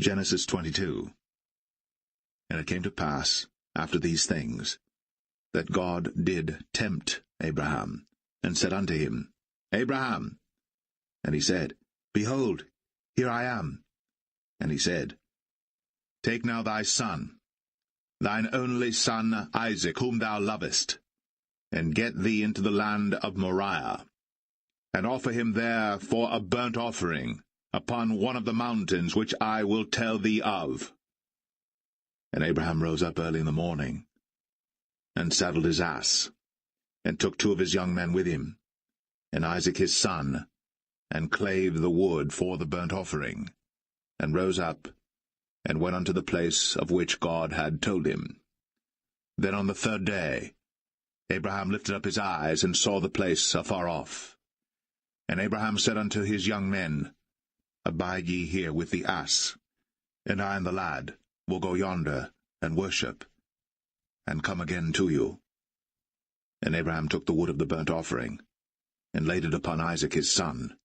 Genesis 22. And it came to pass, after these things, that God did tempt Abraham, and said unto him, Abraham. And he said, Behold, here I am. And he said, Take now thy son, thine only son Isaac, whom thou lovest, and get thee into the land of Moriah, and offer him there for a burnt offering upon one of the mountains which I will tell thee of. And Abraham rose up early in the morning, and saddled his ass, and took 2 of his young men with him, and Isaac his son, and clave the wood for the burnt offering, and rose up, and went unto the place of which God had told him. Then on the 3rd day Abraham lifted up his eyes, and saw the place afar off. And Abraham said unto his young men, Abide ye here with the ass, and I and the lad will go yonder, and worship, and come again to you. And Abraham took the wood of the burnt offering, and laid it upon Isaac his son.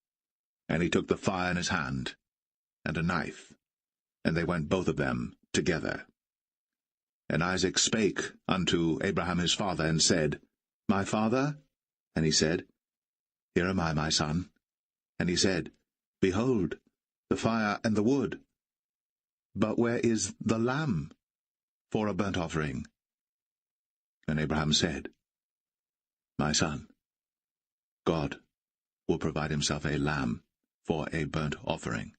And he took the fire in his hand, and a knife, and they went both of them together. And Isaac spake unto Abraham his father, and said, My father? And he said, Here am I, my son. And he said, Behold, the fire and the wood. But where is the lamb for a burnt offering? And Abraham said, My son, God will provide himself a lamb for a burnt offering.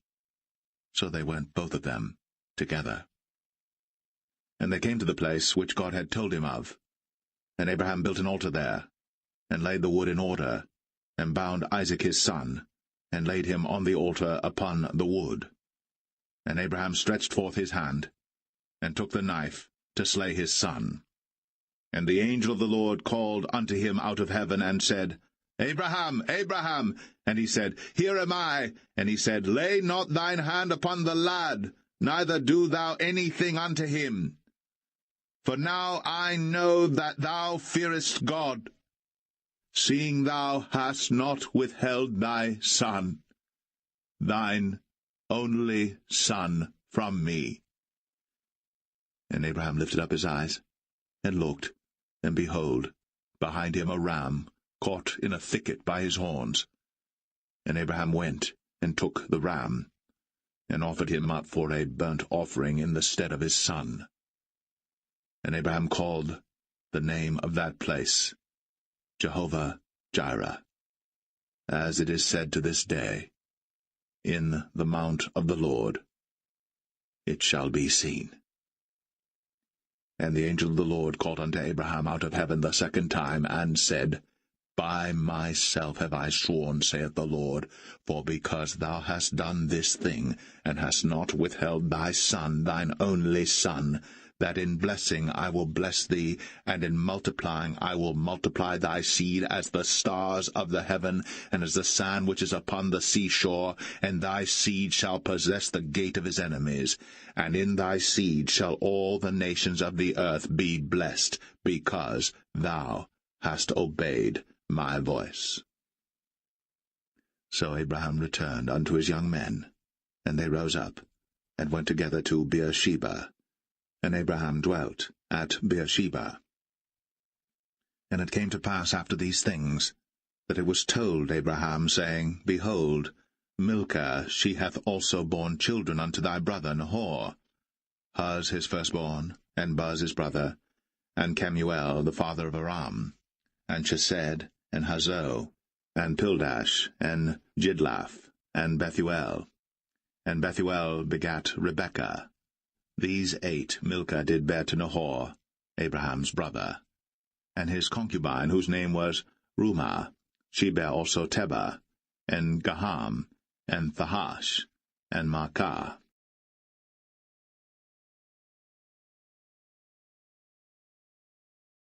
So they went both of them together. And they came to the place which God had told him of. And Abraham built an altar there, and laid the wood in order, and bound Isaac his son, and laid him on the altar upon the wood. And Abraham stretched forth his hand, and took the knife to slay his son. And the angel of the Lord called unto him out of heaven, and said, Abraham, Abraham! And he said, Here am I. And he said, Lay not thine hand upon the lad, neither do thou anything unto him. For now I know that thou fearest God, seeing thou hast not withheld thy son, thine only son, from me. And Abraham lifted up his eyes, and looked, and behold, behind him a ram, caught in a thicket by his horns. And Abraham went, and took the ram, and offered him up for a burnt offering in the stead of his son. And Abraham called the name of that place Jehovah-Jireh, as it is said to this day, In the mount of the Lord it shall be seen. And the angel of the Lord called unto Abraham out of heaven the 2nd time, and said, By myself have I sworn, saith the Lord, for because thou hast done this thing, and hast not withheld thy son, thine only son, that in blessing I will bless thee, and in multiplying I will multiply thy seed as the stars of the heaven, and as the sand which is upon the seashore, and thy seed shall possess the gate of his enemies. And in thy seed shall all the nations of the earth be blessed, because thou hast obeyed my voice. So Abraham returned unto his young men, and they rose up, and went together to Beersheba. And Abraham dwelt at Beersheba. And it came to pass after these things, that it was told Abraham, saying, Behold, Milcah, she hath also borne children unto thy brother Nahor, Huz his firstborn, and Buz his brother, and Kemuel the father of Aram, and Chesed, and Hazo, and Pildash, and Jidlaph, and Bethuel. And Bethuel begat Rebekah. These 8 Milcah did bear to Nahor, Abraham's brother. And his concubine, whose name was Reumah, she bare also Tebah, and Gaham, and Thahash, and Maacah.